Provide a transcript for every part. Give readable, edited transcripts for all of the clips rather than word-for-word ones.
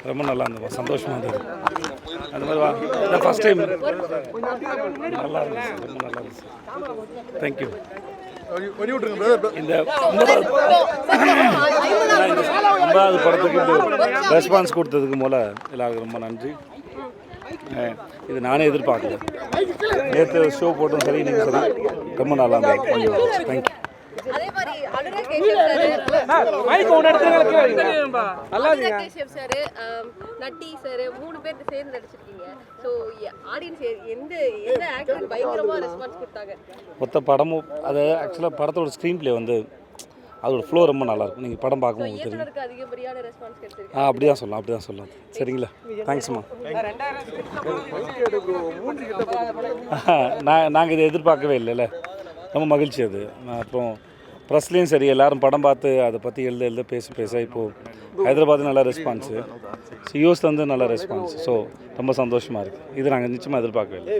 ரொம்ப நல்லா இருந்தது, சந்தோஷமாக இருந்தது. அந்த மாதிரி ஃபஸ்ட் டைம் நல்லா இருந்துச்சு, ரொம்ப நல்லா இருந்துச்சு. தேங்க்யூ. இந்த 50வது படத்துக்கு ரெஸ்பான்ஸ் கொடுத்ததுக்கு மூல எல்லாருக்கும் ரொம்ப நன்றி. இது நானே எதிர்பார்க்கல. நேற்று ஷோ போட்டும் சரி, நீங்கள் சரி, ரொம்ப நல்லா இருந்தது. தேங்க்யூ. மொத்த படமும் அது ஆக்சுவலாக படத்தோட ஸ்க்ரீன் பிளே வந்து அதோட ஃப்ளோ ரொம்ப நல்லாயிருக்கும். நீங்கள் படம் பார்க்கும்போது தெரியும். அப்படி தான் சொல்லலாம். சரிங்களா? தேங்க்ஸ்மா. நாங்கள் இதை எதிர்பார்க்கவே இல்லைல்ல, ரொம்ப மகிழ்ச்சி அது. அப்புறம் ப்ரெஸ்லேயும் சரி, எல்லோரும் படம் பார்த்து அதை பற்றி எழுத பேச இப்போது ஹைதராபாத் நல்ல ரெஸ்பான்ஸு, யூஎஸ் வந்து நல்ல ரெஸ்பான்ஸ். ஸோ ரொம்ப சந்தோஷமாக இருக்குது. இது நாங்கள் நிச்சயமாக எதிர்பார்க்கவே இல்லை.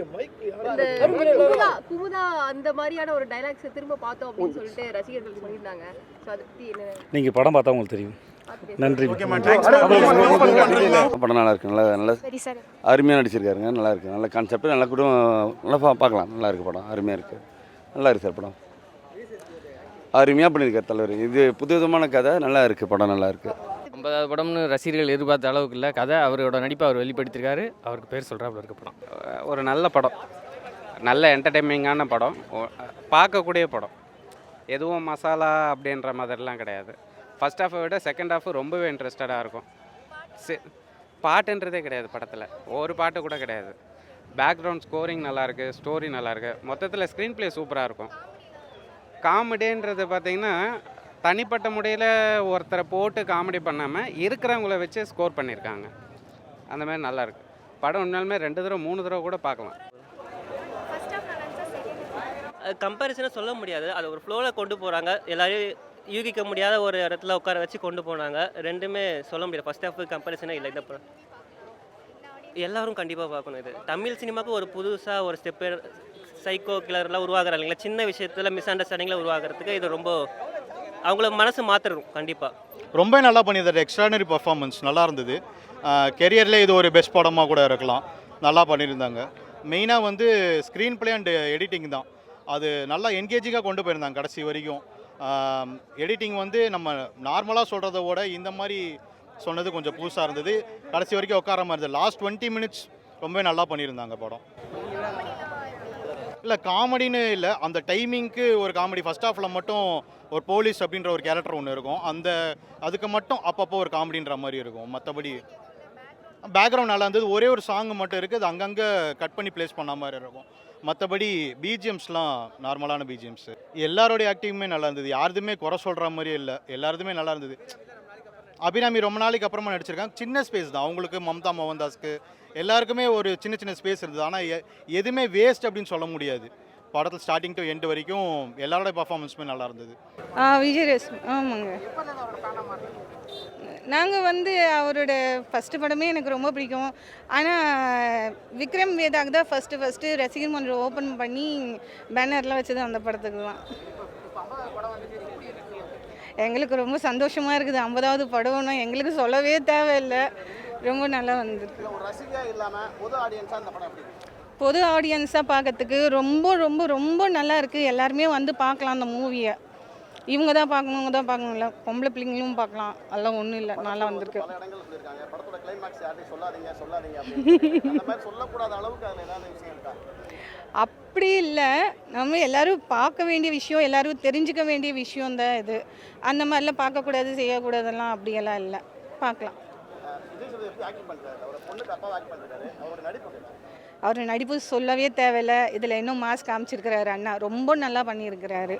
நீங்கள் படம் பார்த்தா உங்களுக்கு தெரியும். நன்றி. படம் நல்லா இருக்கு, நல்லா அருமையாக நடிச்சிருக்காருங்க. நல்லா இருக்குது, நல்ல கான்செப்ட், நல்லா கூட நல்லா பார்க்கலாம். நல்லா இருக்குது படம், அருமையாக இருக்குது. நல்லா இருக்குது சார் படம், அருமையாக பண்ணியிருக்கார் தலைவர். இது புதுவிதமான கதை, நல்லா இருக்குது படம், நல்லா இருக்குது. 50வது படம்னு ரசிகர்கள் எதிர்பார்த்த அளவுக்கு இல்லை கதை. அவரோட நடிப்பை அவர் வெளிப்படுத்தியிருக்காரு. அவருக்கு பேர் சொல்கிறாப்புல இருக்க படம். ஒரு நல்ல படம், நல்ல என்டர்டெய்னிங்கான படம், பார்க்கக்கூடிய படம். எதுவும் மசாலா அப்படின்ற மாதிரிலாம் கிடையாது. ஃபஸ்ட் ஹாஃபை விட செகண்ட் ஹாஃபு ரொம்பவே இன்ட்ரெஸ்டடாக இருக்கும். பாட்டுன்றதே கிடையாது படத்தில், ஒரு பாட்டு கூட கிடையாது. பேக்ரவுண்ட் ஸ்கோரிங் நல்லாயிருக்கு, ஸ்டோரி நல்லாயிருக்கு. மொத்தத்தில் ஸ்க்ரீன் ப்ளே சூப்பராக இருக்கும். காமெடின்றது பார்த்திங்கன்னா தனிப்பட்ட முறையில் ஒருத்தரை போட்டு காமெடி பண்ணாமல் இருக்கிறவங்கள வச்சு ஸ்கோர் பண்ணியிருக்காங்க. அந்த மாதிரி நல்லாயிருக்கு படம். உண்மையாலுமே 2 தடவை 3 தடவை கூட பார்க்கலாம். கம்பேரிசனை சொல்ல முடியாது, அது ஒரு ஃப்ளோவில் கொண்டு போகிறாங்க. எல்லாரையும் யூகிக்க முடியாத ஒரு இடத்துல உட்கார வச்சு கொண்டு போனாங்க. ரெண்டுமே சொல்ல முடியாது. ஃபஸ்ட் ஹாஃப் கம்பேரிசனே இல்லை. இந்த படம் எல்லோரும் கண்டிப்பாக பார்க்கணும். இது தமிழ் சினிமாவுக்கு ஒரு புதுசாக ஒரு ஸ்டெப்பு. சைக்கோ கிளர்லாம் உருவாகிறாங்க இல்லைங்களா, சின்ன விஷயத்தில் மிஸ் அண்டர்ஸ்டாண்டிங்கில் உருவாகிறதுக்கு இது ரொம்ப அவங்கள மனசு மாற்றிடும். கண்டிப்பாக ரொம்ப நல்லா பண்ணியிருந்தார். எக்ஸ்ட்ரானரி பர்ஃபார்மன்ஸ் நல்லா இருந்தது. கெரியரில் இது ஒரு பெஸ்ட் படமாக கூட இருக்கலாம். நல்லா பண்ணியிருந்தாங்க. மெயினாக வந்து ஸ்க்ரீன் ப்ளே அண்ட் எடிட்டிங் தான். அது நல்லா என்கேஜிங்காக கொண்டு போயிருந்தாங்க கடைசி வரைக்கும். எடிட்டிங் வந்து நம்ம நார்மலாக சொல்கிறத விட இந்த மாதிரி சொன்னது கொஞ்சம் புதுசாக இருந்தது. கடைசி வரைக்கும் உட்கார மாதிரி இருந்தது. லாஸ்ட் 20 மினிட்ஸ் ரொம்ப நல்லா பண்ணியிருந்தாங்க படம். இல்லை காமெடின்னு இல்லை, அந்த டைமிங்க்கு ஒரு காமெடி. ஃபஸ்ட் ஹாஃபில் மட்டும் ஒரு போலீஸ் அப்படின்ற ஒரு கேரக்டர் ஒன்று இருக்கும். அதுக்கு மட்டும் அப்பப்போ ஒரு காமெடின்ற மாதிரி இருக்கும். மற்றபடி பேக்ரவுண்ட் நல்லா இருந்தது. ஒரே ஒரு சாங் மட்டும் இருக்குது, அது அங்கங்கே கட் பண்ணி ப்ளேஸ் பண்ண மாதிரி இருக்கும். மற்றபடி பிஜிஎம்ஸ்லாம் நார்மலான பிஜிஎம்ஸு. எல்லாரோடைய ஆக்டிங்குமே நல்லா இருந்தது. யாருதுமே குறை சொல்கிற மாதிரியே இல்லை, எல்லாருதுமே நல்லா இருந்தது. அபிராமி ரொம்ப நாளைக்கு அப்புறமா நடிச்சிருக்காங்க. சின்ன ஸ்பேஸ் தான் அவங்களுக்கு, மம்தா மோகன்தாஸ்க்கு எல்லாருக்குமே ஒரு சின்ன ஸ்பேஸ் இருந்தது. ஆனால் எதுவுமே வேஸ்ட் அப்படின்னு சொல்ல முடியாது. படத்தில் ஸ்டார்டிங் டு எண்ட் வரைக்கும் எல்லாரோட பர்ஃபார்மன்ஸுமே நல்லா இருந்தது. விஜயரேஷ். ஆமாங்க, நாங்கள் வந்து அவரோட ஃபஸ்ட்டு படமே எனக்கு ரொம்ப பிடிக்கும். ஆனால் விக்ரம் வேதாக்கு தான் ஃபஸ்ட்டு ரசிகர் மன்றம் ஓப்பன் பண்ணி பேனர்லாம் வச்சது அந்த படத்துக்கு தான். எங்களுக்கு ரொம்ப சந்தோஷமாக இருக்குது. 50வது படம்னா எங்களுக்கு சொல்லவே தேவையில்லை, ரொம்ப நல்லா வந்திருக்கு. பொது ஆடியன்ஸாக பார்க்கறதுக்கு ரொம்ப ரொம்ப ரொம்ப நல்லா இருக்குது. எல்லாருமே வந்து பார்க்கலாம் அந்த மூவியை. இவங்க தான் பார்க்கணும் இல்லை, பொம்பளை பிள்ளைங்களும் பார்க்கலாம். அதெல்லாம் ஒன்றும் இல்லை, நல்லா வந்திருக்கு. அப்படி இல்லை, நம்ம எல்லோரும் பார்க்க வேண்டிய விஷயம், எல்லோரும் தெரிஞ்சுக்க வேண்டிய விஷயம் தான் இது. அந்த மாதிரிலாம் பார்க்கக்கூடாது, செய்யக்கூடாதெல்லாம் அப்படியெல்லாம் இல்லை, பார்க்கலாம். அவர் நடிப்பு சொல்லவே தேவையில்லை. இதில் இன்னும் மாஸ் காமிச்சிருக்கிறாரு அண்ணா, ரொம்ப நல்லா பண்ணியிருக்கிறாரு.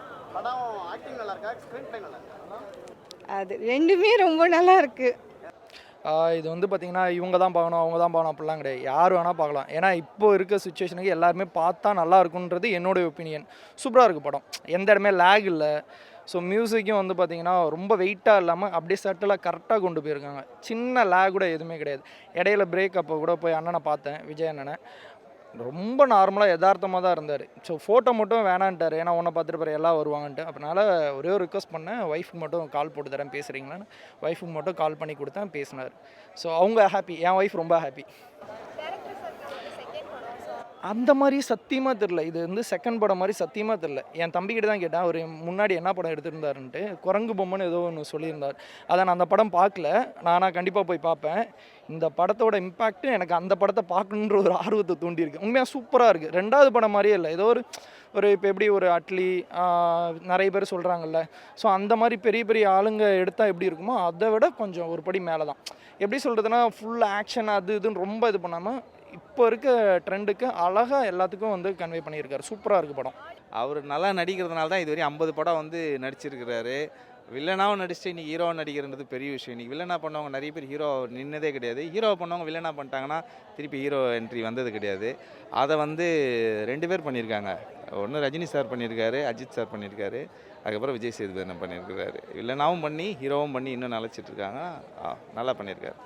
அது ரெண்டுமே ரொம்ப நல்லா இருக்குது. இது வந்து பார்த்திங்கன்னா இவங்க தான் பார்க்கணும், அவங்க தான் பார்க்கணும் அப்படிலாம் கிடையாது. யார் வேணால் பார்க்கலாம். ஏன்னா இப்போது இருக்க சுச்சுவேஷனுக்கு எல்லாருமே பார்த்தா நல்லா இருக்குன்றது என்னோடய ஒப்பீனியன். சூப்பராக இருக்குது படம். எந்த இடமே லேக் இல்லை. ஸோ மியூசிக்கும் வந்து பார்த்திங்கன்னா ரொம்ப வெயிட்டாக இல்லாமல் அப்படியே சட்டிலாக கரெக்டாக கொண்டு போயிருக்காங்க. சின்ன லேக் கூட எதுவுமே கிடையாது. இடையில பிரேக் அப்போ கூட போய் அண்ணனை பார்த்தேன், விஜய் அண்ணனை. ரொம்ப நார்மலாக யதார்த்தமாக தான் இருந்தார். ஸோ ஃபோட்டோ மட்டும் வேணான்ட்டார், ஏன்னா உன்னை பார்த்துட்டு பிறகு எல்லாம் வருவாங்கன்ட்டு. அதனால் ஒரே ஒரு ரிக்வஸ்ட் பண்ணேன், ஒய்ஃபுக்கு மட்டும் கால் போட்டு தரேன் பேசுகிறீங்களான்னு. ஒய்ஃபுக்கு மட்டும் கால் பண்ணி கொடுத்தேன், பேசினார். ஸோ அவங்க ஹாப்பி, என் ஒய்ஃப் ரொம்ப ஹாப்பி. அந்த மாதிரி சத்தியமாக தெரில. இது வந்து செகண்ட் படம் மாதிரி சத்தியமாக தெரில. என் தம்பிக்கிட்ட தான் கேட்டேன், அவர் முன்னாடி என்ன படம் எடுத்திருந்தாருன்ட்டு. குரங்கு பொம்மைன்னு ஏதோ ஒன்று சொல்லியிருந்தார். அதை நான் அந்த படம் பார்க்கல. நானாக கண்டிப்பாக போய் பார்ப்பேன். இந்த படத்தோட இம்பேக்ட்டு எனக்கு அந்த படத்தை பார்க்கணுன்ற ஒரு ஆர்வத்தை தூண்டியிருக்கு. உண்மையாக சூப்பராக இருக்குது. ரெண்டாவது படம் மாதிரியே இல்லை. ஏதோ ஒரு இப்போ எப்படி ஒரு அட்லி நிறைய பேர் சொல்கிறாங்கல்ல, ஸோ அந்த மாதிரி பெரிய பெரிய ஆளுங்க எடுத்தால் எப்படி இருக்குமோ அதை விட கொஞ்சம் ஒரு படி மேலே தான். எப்படி சொல்கிறதுனா ஃபுல் ஆக்ஷன் அது இதுன்னு ரொம்ப இது பண்ணாமல் இப்போ இருக்க ட்ரெண்டுக்கு அழகாக எல்லாத்துக்கும் வந்து கன்வே பண்ணியிருக்காரு. சூப்பராக இருக்குது படம். அவர் நல்லா நடிக்கிறதுனால தான் இதுவரையும் 50 படம் வந்து நடிச்சிருக்கிறாரு. வில்லனாகவும் நடிச்சுட்டு இன்றைக்கி ஹீரோவாக நடிக்கிறது பெரிய விஷயம். இன்றைக்கி வில்லனாக பண்ணவங்க நிறைய பேர் ஹீரோ நின்னதே கிடையாது. ஹீரோவை பண்ணவங்க வில்லனாக பண்ணிட்டாங்கன்னா திருப்பி ஹீரோ என்ட்ரி வந்தது கிடையாது. அதை வந்து 2 பேர் பண்ணியிருக்காங்க. ஒன்று ரஜினி சார் பண்ணியிருக்காரு, அஜித் சார் பண்ணியிருக்காரு, அதுக்கப்புறம் விஜய் சேதுபதி பண்ணியிருக்கிறாரு. வில்லனாகவும் பண்ணி ஹீரோவும் பண்ணி இன்னும் நிலச்சிட்டு இருக்காங்க. நல்லா பண்ணியிருக்காரு.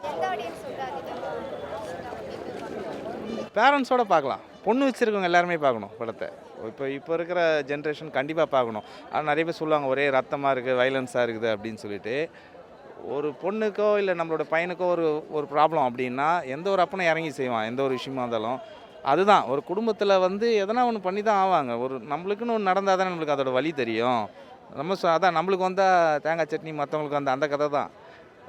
பேரண்ட்ஸோடு பார்க்கலாம். பொண்ணு வச்சுருக்கவங்க எல்லாருமே பார்க்கணும் படத்தை. இப்போ இருக்கிற ஜென்ரேஷன் கண்டிப்பாக பார்க்கணும். ஆனால் நிறைய பேர் சொல்லுவாங்க ஒரே ரத்தமாக இருக்குது, வைலன்ஸாக இருக்குது அப்படின்னு சொல்லிட்டு. ஒரு பொண்ணுக்கோ இல்லை நம்மளோட பையனுக்கோ ஒரு ப்ராப்ளம் அப்படின்னா எந்த ஒரு அப்பனும் இறங்கி செய்வான், எந்த ஒரு விஷயமா இருந்தாலும். அதுதான் ஒரு குடும்பத்தில் வந்து எதனா ஒன்று பண்ணி தான் ஆவாங்க. ஒரு நம்மளுக்குன்னு ஒன்று நடந்தால் தானே நம்மளுக்கு அதோட வலி தெரியும். அதான் நம்மளுக்கு வந்தால் தேங்காய் சட்னி, மற்றவங்களுக்கு அந்த கதை தான்.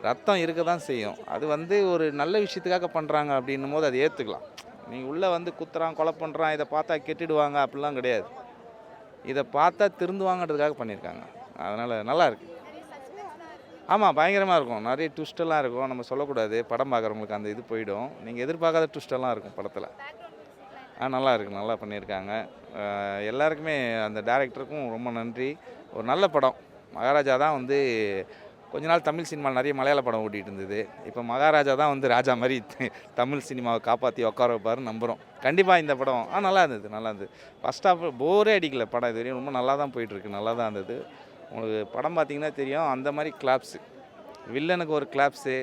ரத்தம் இருக்க தான் செய்யும். அது வந்து ஒரு நல்ல விஷயத்துக்காக பண்ணுறாங்க அப்படின்னும் போது அதை ஏற்றுக்கலாம். நீங்கள் உள்ளே வந்து குத்துறான், கொலை பண்ணுறான், இதை பார்த்தா கெட்டுடுவாங்க அப்படிலாம் கிடையாது. இதை பார்த்தா திருந்துவாங்கன்றதுக்காக பண்ணியிருக்காங்க. அதனால் நல்லா இருக்குது. ஆமாம், பயங்கரமாக இருக்கும். நிறைய ட்விஸ்டெல்லாம் இருக்கும். நம்ம சொல்லக்கூடாது, படம் பார்க்குறவங்களுக்கு அந்த இது போயிடும். நீங்கள் எதிர்பார்க்காத ட்விஸ்டெல்லாம் இருக்கும் படத்தில். நல்லா இருக்குது, நல்லா பண்ணியிருக்காங்க. எல்லாருக்குமே அந்த டைரக்டருக்கும் ரொம்ப நன்றி. ஒரு நல்ல படம். மகாராஜா தான் வந்து கொஞ்ச நாள் தமிழ் சினிமாவில் நிறைய மலையாள படம் ஓட்டிகிட்டு இருந்தது. இப்போ மகாராஜா தான் வந்து ராஜா மாதிரி தமிழ் சினிமாவை காப்பாற்றி உட்கார வைப்பாருன்னு நம்புகிறோம். கண்டிப்பாக இந்த படம் நல்லா இருந்தது. ஃபஸ்ட் ஹாஃப் போரே அடிக்கல படம். இது வரையும் ரொம்ப நல்லா தான் போயிட்டுருக்கு, நல்லா தான் இருந்தது. உங்களுக்கு படம் பார்த்திங்கன்னா தெரியும். அந்த மாதிரி கிளாப்ஸு, வில்லனுக்கு ஒரு கிளாப்ஸு.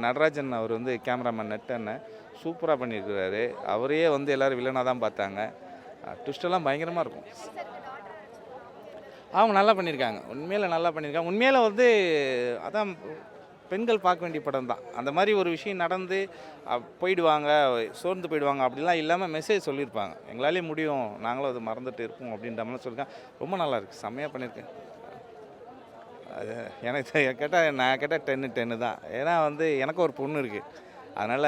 நடராஜன் அவர் வந்து கேமராமேன் நெட்டன்னு சூப்பராக பண்ணியிருக்கிறாரு. அவரையே வந்து எல்லோரும் வில்லனாக தான் பார்த்தாங்க. ட்விஸ்டெல்லாம் பயங்கரமாக இருக்கும். அவங்க நல்லா பண்ணியிருக்காங்க. உண்மையில் நல்லா பண்ணியிருக்காங்க. உண்மையில் வந்து அதான் பெண்கள் பார்க்க வேண்டிய படம் தான். அந்த மாதிரி ஒரு விஷயம் நடந்து போயிடுவாங்க, சோர்ந்து போயிடுவாங்க அப்படிலாம் இல்லாமல் மெசேஜ் சொல்லியிருப்பாங்க. எங்களாலே முடியும், நாங்களும் அதை மறந்துட்டு இருப்போம் அப்படின்ற மாதிரி சொல்லியிருக்கேன். ரொம்ப நல்லாயிருக்கு, செம்மையாக பண்ணியிருக்கேன். அது எனக்கு நான் கேட்டால் 10 தான். ஏன்னா வந்து எனக்கு ஒரு பொண்ணு இருக்குது. அதனால்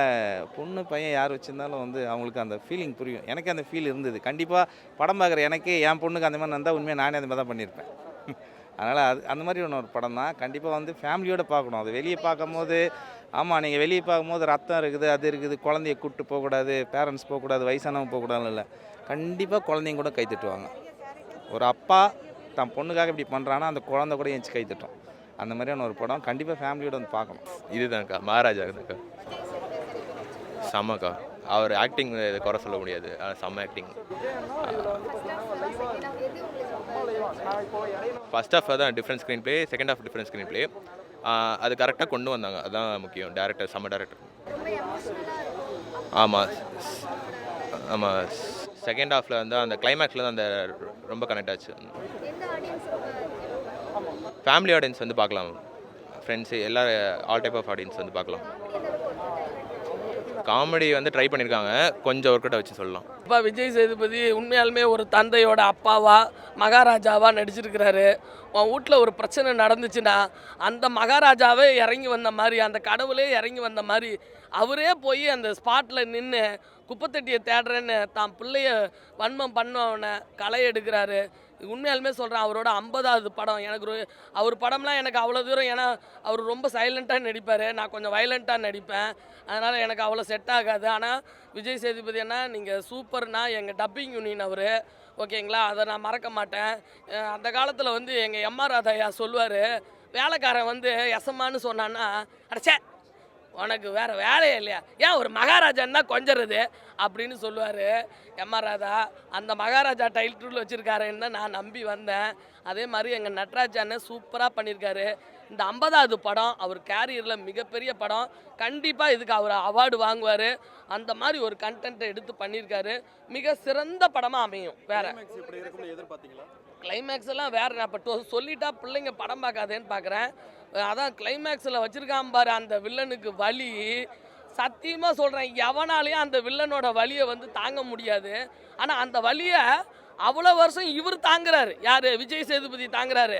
பொண்ணு பையன் யார் வச்சுருந்தாலும் வந்து அவங்களுக்கு அந்த ஃபீலிங் புரியும். எனக்கு அந்த ஃபீல் இருந்தது. கண்டிப்பாக படம் பார்க்குற எனக்கு என் பொண்ணுக்கு அந்த மாதிரி இருந்தால் உண்மையாக நானே அந்த மாதிரி தான் பண்ணியிருப்பேன். அதனால் அந்த மாதிரி ஒரு படம் தான். கண்டிப்பாக வந்து ஃபேமிலியோடு பார்க்கணும். அது வெளியே பார்க்கும்போது, ஆமாம், நீங்கள் வெளியே பார்க்கும்போது ரத்தம் இருக்குது, அது இருக்குது, குழந்தைய கூப்பிட்டு போகக்கூடாது, பேரண்ட்ஸ் போகக்கூடாது, வயசானவங்க போகக்கூடாதுன்னு இல்லை. கண்டிப்பாக குழந்தைங்க கூட கை தட்டுவாங்க. ஒரு அப்பா தன் பொண்ணுக்காக இப்படி பண்ணுறான்னா அந்த குழந்தை கூட எஞ்சி கை தட்டும். அந்த மாதிரியான ஒரு படம் கண்டிப்பாக ஃபேமிலியோடு வந்து பார்க்கணும். இதுதான்க்கா மகாராஜா இதுக்கா செம்மக்கா. அவர் ஆக்டிங் குறை சொல்ல முடியாது. செம்ம ஆக்டிங். ஃபர்ஸ்ட் ஹாஃப் தான் different screen play, second half different screen play. அது கரெக்டாக கொண்டு வந்தாங்க. அதுதான் முக்கியம். டேரக்டர் செம்ம டேரக்டர். ஆமாம் ஆமாம். செகண்ட் ஹாஃபில் வந்து அந்த கிளைமேக்ஸில் தான் அந்த ரொம்ப கனெக்ட் ஆச்சு. ஃபேமிலி ஆடியன்ஸ் வந்து பார்க்கலாம். ஃப்ரெண்ட்ஸு எல்லோரும் ஆல் டைப் ஆஃப் ஆடியன்ஸ் வந்து பார்க்கலாம். காமெடி வந்து ட்ரை பண்ணியிருக்காங்க, கொஞ்சம் ஒர்க் அவுட் வச்சு சொல்லலாம். இப்போ விஜய் சேதுபதி உண்மையாலுமே ஒரு தந்தையோட அப்பாவா மகாராஜாவாக நடிச்சிருக்கிறாரு. உன் வீட்டில் ஒரு பிரச்சனை நடந்துச்சுன்னா அந்த மகாராஜாவே இறங்கி வந்த மாதிரி, அந்த கடவுளே இறங்கி வந்த மாதிரி அவரே போய் அந்த ஸ்பாட்டில் நின்று குப்பத்தட்டியை தேடுறேன்னு தான் பிள்ளைய வன்மம் பண்ணவனை களை எடுக்கிறாரு. உண்மையாலுமே சொல்கிறேன், அவரோட 50வது படம். எனக்கு அவர் படம்லாம் எனக்கு அவ்வளோ தூரம், ஏன்னா அவர் ரொம்ப சைலண்ட்டாக நடிப்பார், நான் கொஞ்சம் வைலண்ட்டாக நடிப்பேன், அதனால் எனக்கு அவ்வளோ செட் ஆகாது. ஆனால் விஜய் சேதுபதி அண்ணா நீங்கள் சூப்பர்னா, எங்கள் டப்பிங் யூனியன் அவர், ஓகேங்களா, அதை நான் மறக்க மாட்டேன். அந்த காலத்தில் வந்து எங்கள் எம்ஆர் ராதையா சொல்லுவார், வேலைக்காரன் வந்து எசமானு சொன்னான்னா அடைச்சே உனக்கு வேறு வேலையே இல்லையா, ஏன் ஒரு மகாராஜான்னு தான் கொஞ்சறது அப்படின்னு சொல்லுவார் எம்ஆர் ராதா. அந்த மகாராஜா டைட்டில் வச்சுருக்காருன்னு தான் நான் நம்பி வந்தேன். அதே மாதிரி எங்கள் நட்ராஜ் அண்ணன் சூப்பராக பண்ணியிருக்காரு. இந்த 50வது படம் அவர் கேரியரில் மிகப்பெரிய படம். கண்டிப்பாக இதுக்கு அவர் அவார்டு வாங்குவார். அந்த மாதிரி ஒரு கண்டென்ட்டை எடுத்து பண்ணியிருக்காரு. மிக சிறந்த படமாக அமையும். வேறு கிளைமேக்ஸ் எல்லாம் வேறு, நான் இப்போ சொல்லிட்டா பிள்ளைங்க படம் பார்க்காதேன்னு பார்க்குறேன். அதான் கிளைமேக்ஸில் வச்சுருக்கான் பாரு அந்த வில்லனுக்கு வலி. சத்தியமாக சொல்கிறேன், எவனாலையும் அந்த வில்லனோட வலியை வந்து தாங்க முடியாது. ஆனால் அந்த வலியை அவ்வளோ வருஷம் இவர் தாங்குறாரு. யார்? விஜய் சேதுபதி தாங்குறாரு.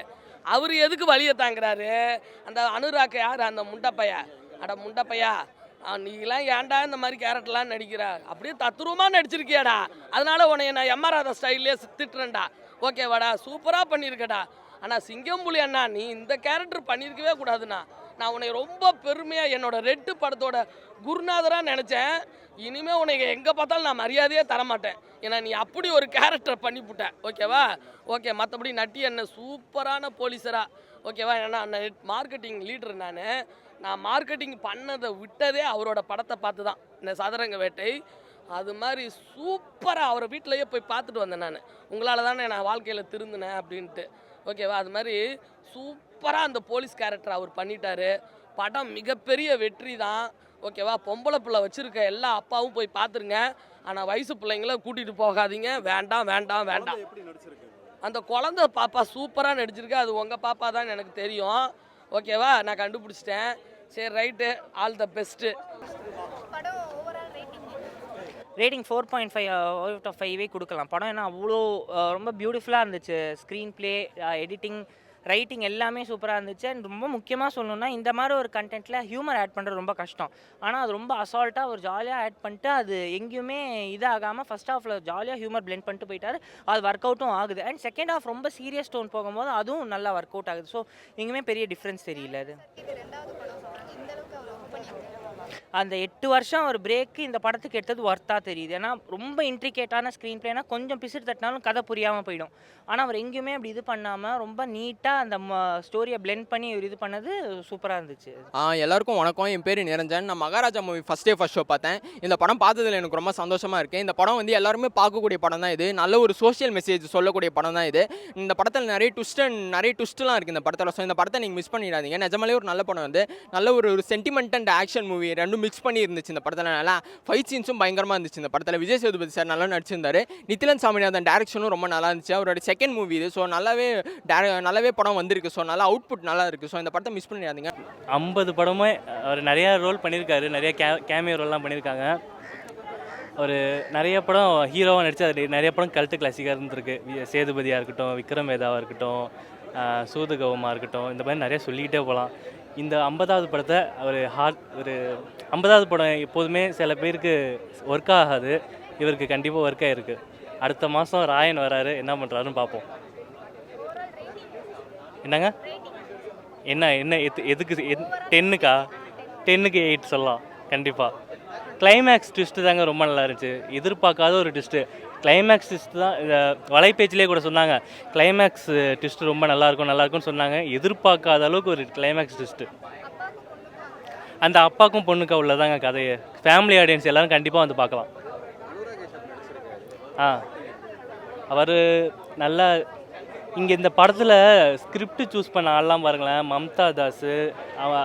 அவர் எதுக்கு வலியை தாங்குறாரு? அந்த அனுராக் யார்? அந்த முண்டப்பைய. அட முண்டப்பையா, நீலாம் ஏன்டா இந்த மாதிரி கேரக்டர்லாம் நடிக்கிற? அப்படியே தத்துருவமாக நடிச்சிருக்கியாடா, அதனால உன்னை நான் எம்ஆர் ராதா ஸ்டைல்லே திட்டுறேன்டா. ஓகேவாடா, சூப்பராக பண்ணியிருக்கடா. ஆனால் சிங்கம்புலி அண்ணா, நீ இந்த கேரக்டர் பண்ணியிருக்கவே கூடாதுண்ணா. நான் உன்னை ரொம்ப பெருமையாக என்னோட ரெட்டு படத்தோட குருநாதராக நினச்சேன். இனிமேல் உனக்கு எங்கே பார்த்தாலும் நான் மரியாதையே தரமாட்டேன். ஏன்னா நீ அப்படி ஒரு கேரக்டர் பண்ணிவிட்ட. ஓகேவா? ஓகே. மற்றபடி நட்டி என்ன சூப்பரான போலீஸராக. ஓகேவா? ஏன்னா மார்க்கெட்டிங் லீடர் நான் மார்க்கெட்டிங் பண்ணதை விட்டதே அவரோட படத்தை பார்த்து தான், இந்த சதுரங்க வேட்டை. அது மாதிரி சூப்பராக அவரை வீட்டிலையே போய் பார்த்துட்டு வந்தேன் நான். உங்களால் தானே நான் வாழ்க்கையில் திருந்தினேன் அப்படின்ட்டு. ஓகேவா? அது மாதிரி சூப்பராக அந்த போலீஸ் கேரக்டர் அவர் பண்ணிட்டாரு. படம் மிகப்பெரிய வெற்றி தான். ஓகேவா? பொம்பளை பிள்ளை வச்சுருக்க எல்லா அப்பாவும் போய் பார்த்துருங்க. ஆனால் வயசு பிள்ளைங்கள கூட்டிகிட்டு போகாதீங்க. வேண்டாம் வேண்டாம் வேண்டாம். அந்த குழந்தை பாப்பா சூப்பராக நடிச்சிருக்கு. அது உங்கள் பாப்பா தான் எனக்கு தெரியும். ஓகேவா? நான் கண்டுபிடிச்சிட்டேன். சரி, right. All the best. Rating 4.5 out of 5 கொடுக்கலாம். படம் ஏன்னா அவ்வளோ ரொம்ப பியூட்டிஃபுல்லாக இருந்துச்சு. ஸ்க்ரீன் ப்ளே, எடிட்டிங், ரைட்டிங் எல்லாமே சூப்பராக இருந்துச்சு. அண்ட் ரொம்ப முக்கியமாக சொல்லணுன்னா, இந்த மாதிரி ஒரு கண்டென்ட்டில் ஹியூமர் ஆட் பண்ணுறது ரொம்ப கஷ்டம். ஆனால் அது ரொம்ப அசால்ட்டாக ஒரு ஜாலியாக ஆட் பண்ணிட்டு, அது எங்கேயுமே இதாகாமல் ஃபஸ்ட் ஹாஃபில் ஜாலியாக ஹியூமர் பிளெண்ட் பண்ணிட்டு போயிட்டார். அது ஒர்க் அவுட்டும் ஆகுது. அண்ட் செகண்ட் ஹாஃப் ரொம்ப சீரியஸ் டோன் போகும்போது அதுவும் நல்லா ஒர்க் அவுட் ஆகுது. ஸோ எங்கேயுமே பெரிய டிஃப்ரென்ஸ் தெரியல. அது அந்த 8 வருஷம் ஒரு பிரேக்கு இந்த படத்துக்கு எடுத்தது ஒர்த்தாக தெரியுது. ஏன்னா ரொம்ப இன்ட்ரிகேட்டான ஸ்க்ரீன் பிளேனா கொஞ்சம் பிசிறு தட்டினாலும் கதை புரியாமல் போயிடும். ஆனால் அவர் எங்கேயுமே அப்படி இது பண்ணாமல் ரொம்ப நீட்டாக அந்த ஸ்டோரியை பிளெண்ட் பண்ணி ஒரு இது பண்ணது சூப்பராக இருந்துச்சு. எல்லாருக்கும் வணக்கம். என் பேர் நிரஞ்சன். நான் மகாராஜா மூவி ஃபஸ்ட் ஷோ பார்த்தேன். இந்த படம் பார்த்ததில் எனக்கு ரொம்ப சந்தோஷமாக இருக்குது. இந்த படம் வந்து எல்லாருமே பார்க்கக்கூடிய படம் தான் இது. நல்ல ஒரு சோஷியல் மெசேஜ் சொல்லக்கூடிய படம் தான் இது. இந்த படத்தில் நிறைய ட்விஸ்ட்லாம் இருக்குது இந்த படத்தில். ஸோ இந்த படத்தை நீங்கள் மிஸ் பண்ணிடாதீங்க. நிஜமாலே ஒரு நல்ல படம் வந்து நல்ல ஒரு சென்டிமெண்ட் அண்ட் ஆக்ஷன் மூவி ரெண்டும் மிக்ஸ் பண்ணி இருந்துச்சு இந்த படத்தில். நல்லா ஃபைட் சீன்ஸும் பயங்கரமாக இருந்துச்சு இந்த படத்தில். விஜய் சேதுபதி சார் நல்லா நடிச்சிருந்தார். நித்திலன் சாமிநாதன் டேரக்ஷனும் ரொம்ப நல்லா இருந்துச்சு. அவரோட செகண்ட் மூவி இது. ஸோ நல்லாவே படம் வந்திருக்கு. ஸோ நல்லா அவுட்புட் நல்லா இருக்குது. ஸோ இந்த படத்தை மிஸ் பண்ணிடாதீங்க. 50 படமும் அவர் நிறையா ரோல் பண்ணியிருக்காரு. நிறைய கேமியோ ரோல்லாம் பண்ணியிருக்காங்க. ஒரு நிறைய படம் ஹீரோவாக நடித்து அது நிறைய படம் கல்ட்டு கிளாசிக்காக இருந்திருக்கு. சேதுபதியாக இருக்கட்டும், விக்ரம் வேதாவாக இருக்கட்டும், சூதுகவமாக இருக்கட்டும், இந்த மாதிரி நிறைய சொல்லிக்கிட்டே போகலாம். இந்த 50வது படத்தை ஒரு 50வது படம் எப்போதுமே சில பேருக்கு ஒர்க் ஆகாது. இவருக்கு கண்டிப்பாக ஒர்க் ஆகிருக்கு. அடுத்த மாதம் ராயன் வராரு, என்ன பண்ணுறாருன்னு பார்ப்போம். என்னங்க எதுக்கு 10க்கா? 10க்கு 8 சொல்லலாம் கண்டிப்பாக. கிளைமேக்ஸ் ட்விஸ்ட்டு தாங்க ரொம்ப நல்லா இருந்துச்சு. எதிர்பார்க்காத ஒரு ட்விஸ்ட்டு. கிளைமேக்ஸ் ட்விஸ்ட்டு தான் இந்த வலைப்பேச்சிலே கூட சொன்னாங்க. கிளைமேக்ஸ் ட்விஸ்ட்டு ரொம்ப நல்லாயிருக்கும்னு சொன்னாங்க. எதிர்பார்க்காத அளவுக்கு ஒரு கிளைமேக்ஸ் ட்விஸ்ட்டு. அந்த அப்பாவுக்கும் பொண்ணுக்கும் உள்ளதாங்க கதையை. ஃபேமிலி ஆடியன்ஸ் எல்லோரும் கண்டிப்பாக வந்து பார்க்கலாம். அவர் நல்லா இங்கே இந்த படத்தில் ஸ்கிரிப்ட் சூஸ் பண்ண ஆள்லாம் பாருங்களேன். மம்தா தாஸ்,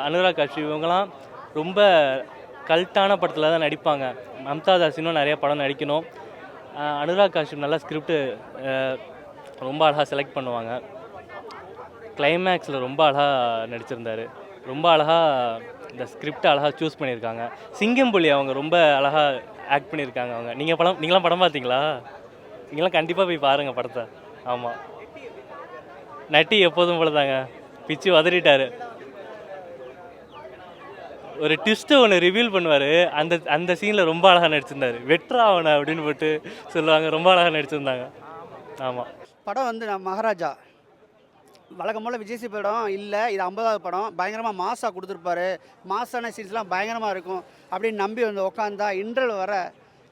அனுராக் காஷ்யப், இவங்கெல்லாம் ரொம்ப கல்ட்டான படத்தில் தான் நடிப்பாங்க. மம்தா தாஸ் இன்னும் நிறைய படம் நடிக்கணும். அனுராக் காஷ்யப் நல்லா ஸ்கிரிப்டு ரொம்ப அழகாக செலக்ட் பண்ணுவாங்க. கிளைமேக்ஸில் ரொம்ப அழகாக நடிச்சிருந்தார். ரொம்ப அழகாக இந்த ஸ்கிரிப்டை அழகாக சூஸ் பண்ணியிருக்காங்க. சிங்கம்புலி அவங்க ரொம்ப அழகாக ஆக்ட் பண்ணியிருக்காங்க. நீங்களாம் படம் பார்த்தீங்களா? நீங்களாம் கண்டிப்பாக போய் பாருங்கள் படத்தை. ஆமாம், நட்டி எப்போதும் போல தாங்க பிச்சு உதறிட்டார். ஒரு ட்விஸ்ட்டை ஒன்று ரிவீல் பண்ணுவார். அந்த சீனில் ரொம்ப அழகாக நடிச்சிருந்தார். வெட்ரா அவனை அப்படின்னு போட்டு சொல்லுவாங்க. ரொம்ப அழகாக நடிச்சிருந்தாங்க. ஆமாம், படம் வந்து நான் மகாராஜா வழக்கம் போல் விஜய் படம் இல்லை. இது 50வது படம். பயங்கரமாக மாசாக கொடுத்துருப்பாரு. மாசான சீன்ஸ்லாம் பயங்கரமாக இருக்கும் அப்படின்னு நம்பி வந்து உக்காந்தா இன்டர்வல் வர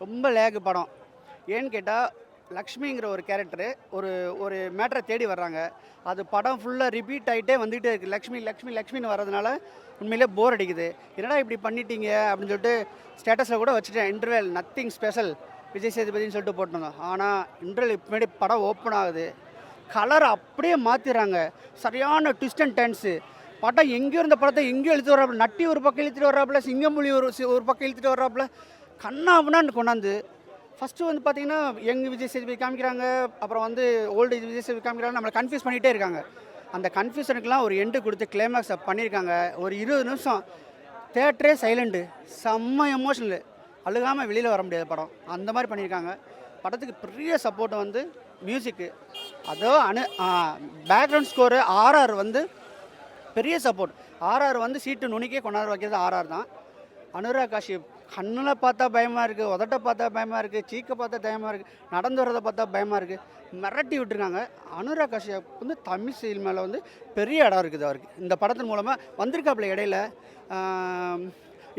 ரொம்ப லேக்கு படம். ஏன்னு கேட்டால் லக்ஷ்மிங்கிற ஒரு கேரக்டரு ஒரு ஒரு மேட்டரை தேடி வர்றாங்க. அது படம் ஃபுல்லாக ரிப்பீட் ஆகிட்டே வந்துகிட்டே இருக்குது. லக்ஷ்மி லக்ஷ்மி லக்ஷ்மின்னு வர்றதுனால உண்மையிலே போர் அடிக்குது. என்னடா இப்படி பண்ணிட்டீங்க அப்படின்னு சொல்லிட்டு ஸ்டேட்டஸில் கூட வச்சுட்டேன். இன்டர்வெல் நத்திங் ஸ்பெஷல் விஜய் சேதுபதினு சொல்லிட்டு போட்டிருந்தோம். ஆனால் இன்டர்வெல் முன்னாடி படம் ஓப்பன் ஆகுது, கலர் அப்படியே மாற்றிடுறாங்க. சரியான ட்விஸ்ட் அண்ட் டர்ன்ஸு. படம் எங்கேயோ இருந்த படத்தை எங்கேயோ இழுத்துட்டு வர்றாப்புல, நட்டி ஒரு பக்கம் இழுத்துட்டு வர்றாப்புல, சிங்கமொழி ஒரு பக்கம் இழுத்துட்டு வர்றாப்புல, கண்ணாபுனான்னு கொண்டாந்து ஃபஸ்ட்டு வந்து பார்த்தீங்கன்னா யங் விஜய் சேதுபதி காமிக்கிறாங்க, அப்புறம் வந்து ஓல்டு விஜய் சேதுபதி காமிக்கிறாங்க, நம்மளை கன்ஃபியூஸ் பண்ணிகிட்டே இருக்காங்க. அந்த கன்ஃபியூஷனுக்கெலாம் ஒரு எண்டு கொடுத்து கிளைமேக்ஸை பண்ணியிருக்காங்க. ஒரு 20 நிமிஷம் தேட்டரே சைலண்ட்டு, செம்ம எமோஷனலு, அழுகாமல் வெளியில் வர முடியாது படம், அந்த மாதிரி பண்ணியிருக்காங்க. படத்துக்கு பெரிய சப்போர்ட் வந்து மியூசிக்கு, அதோ பேக்ரவுண்ட் ஸ்கோரு ஆர்ஆர் வந்து பெரிய சப்போர்ட். ஆர்ஆர் வந்து சீட்டு நுனிக்கே கொண்டாட வைக்கிறது ஆர்ஆர் தான். அனுராக் காஷ்யப் கண்ணில் பார்த்தா பயமாக இருக்குது, உதட்ட பார்த்தா பயமாக இருக்குது, சீக்கை பார்த்தா பயமாக இருக்குது, நடந்து வரதை பார்த்தா பயமாக இருக்குது, மிரட்டி விட்டுருக்காங்க. அனுராக் காஷ்யப் வந்து தமிழ் சீல் மேலே வந்து பெரிய இடம் இருக்குது அவருக்கு. இந்த படத்தின் மூலமாக வந்திருக்காப்புல இடையில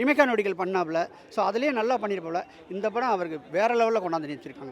இமைக்கா நொடிகள் பண்ணாப்புல. ஸோ அதுலேயே நல்லா பண்ணியிருப்பாப்புல. இந்த படம் அவருக்கு வேறு லெவலில் கொண்டாந்து நிறுத்திருக்காங்க.